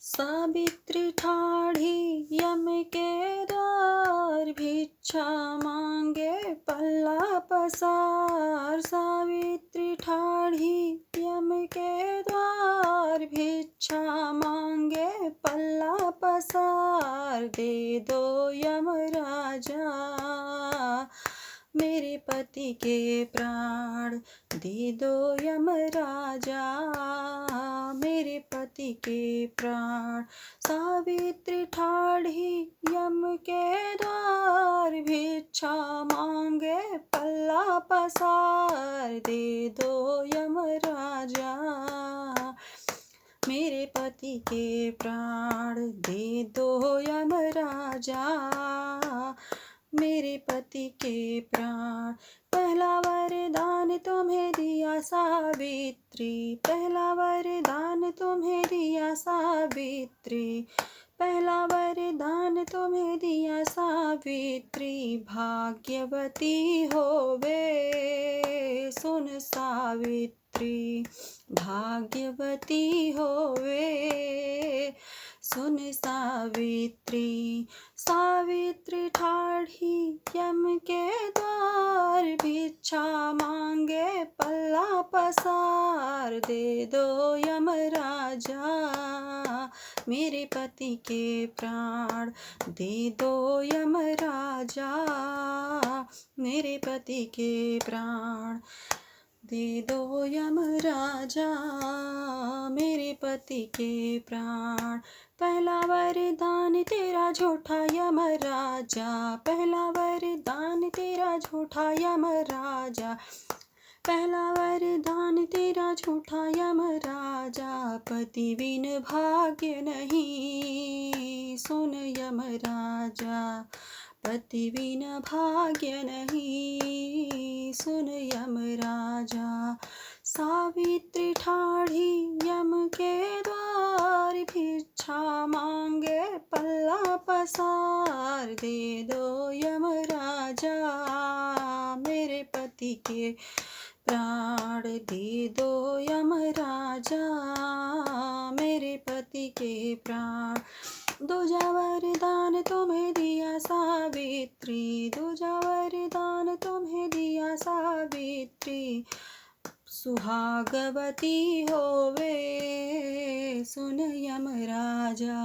सावित्री ठाढ़ी यम के द्वार, भिक्षा मांगे पल्ला पसार। सावित्री ठाढ़ी यम के द्वार, भिक्षा मांगे पल्ला पसार। दे दो यम राजा मेरे पति के प्राण, दे दो यम राजा मेरे पति के प्राण। सावित्री ठाढ़ी यम के द्वार, भिक्षा मांगे पल्ला पसार। दे दो यम राजा मेरे पति के प्राण, दे दो यम राजा मेरे पति के प्राण। पहला वरदान तुम्हें दिया सावित्री, पहला वरदान तुम्हें दिया सावित्री, पहला वरदान तुम्हें दिया सावित्री। भाग्यवती होवे सुन सावित्री, भाग्यवती होवे सुन सावित्री। सावित्री ठाढ़ी यम के द्वार, भिक्षा मांगे पल्ला पसार। दे दो यम राजा मेरे पति के प्राण, दे दो यम राजा मेरे पति के प्राण। दे दो यम राजा मेरे पति के प्राण। पहला वरदान तेरा झूठा यम राजा, पहला वरदान तेरा झूठा यम राजा, पहला वरदान तेरा झूठा यम राजा। पति बिन भाग्य नहीं सुन यम राजा, पति बिन भाग्य नहीं सुन यम राजा। सावित्री ठाढ़ी यम के द्वार, भिक्षा मांगे पल्ला पसार। दे दो यम राजा मेरे पति के प्राण, दे दो यम राजा मेरे पति के प्राण। दूजा वरदान तुम्हें दिया सावित्री, दूजा वरदान तुम्हें दिया सावित्री। सुहागवती होवे सुन यम राजा,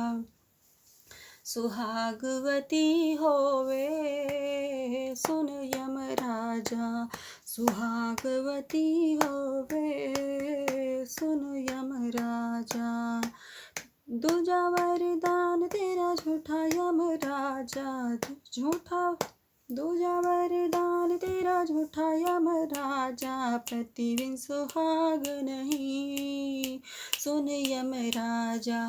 सुहागवती होवे सुन यम राजा, सुहागवती होवे सुन यम राजा। दूजा वरदान तेरा झूठा यम राजा, झूठा दूजा वरदान तेरा झूठा यम राजा। पति बिन सुहाग नहीं सुन यम राजा,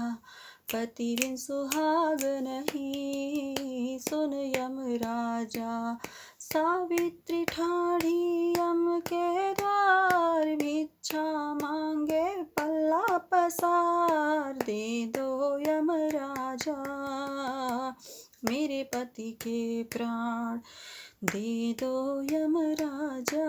पति बिन सुहाग नहीं सुन यम राजा। सावित्री ठाढ़ी यम के द्वार, भिक्षा मांगे पल्ला पसार। दे दो यम राजा मेरे पति के प्राण, दे दो यम राजा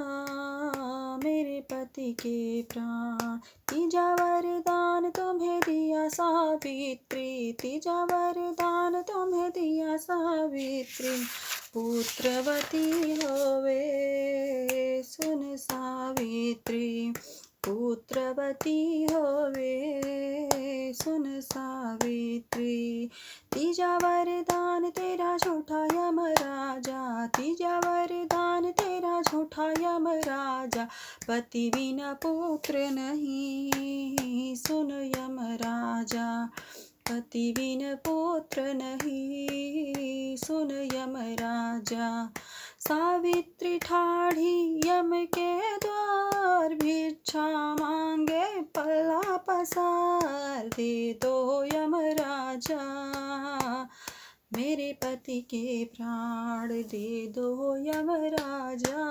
मेरे पति के प्राण। तीजा वरदान तुम्हें दिया सावित्री, तीजा वरदान तुम्हें दिया सावित्री। पुत्रवती होवे सुन सावित्री, पुत्रवती होवे सुन सावित्री। तीजा वरदान तेरा झूठा यम राजा, तीजा वरदान तेरा झूठा यम राजा। पति बिना पुत्र नहीं सुन यम राजा, पति बिन पुत्र नहीं सुन यम राजा। सावित्री ठाढ़ी यम के द्वार, भिक्षा मांगे पल्ला पसार। दे दो यम राजा मेरे पति के प्राण, दे दो यम राजा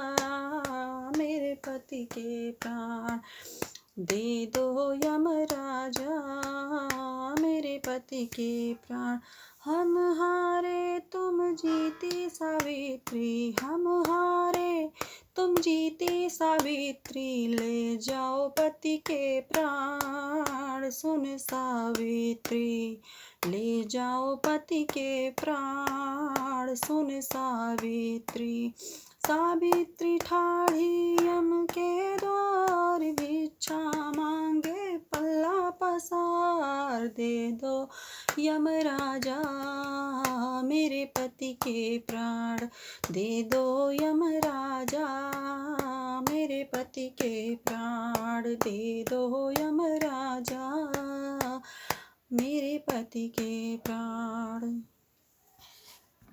मेरे पति के प्राण। दे दो यम राजा मेरे पति के प्राण। हम हारे तुम जीती सावित्री, हम हारे तुम जीती सावित्री, ले जाओ पति के प्राण। सुन सावित्री, ले जाओ पति के प्राण। सुन सावित्री, सावित्री ठाढ़ी यम के द्वार, भिक्षा मांगे पल्ला पसार। दे दो यमराजा मेरे पति के प्राण, दे दो यमराजा मेरे पति के प्राण। दे दो यमराजा मेरे पति के प्राण।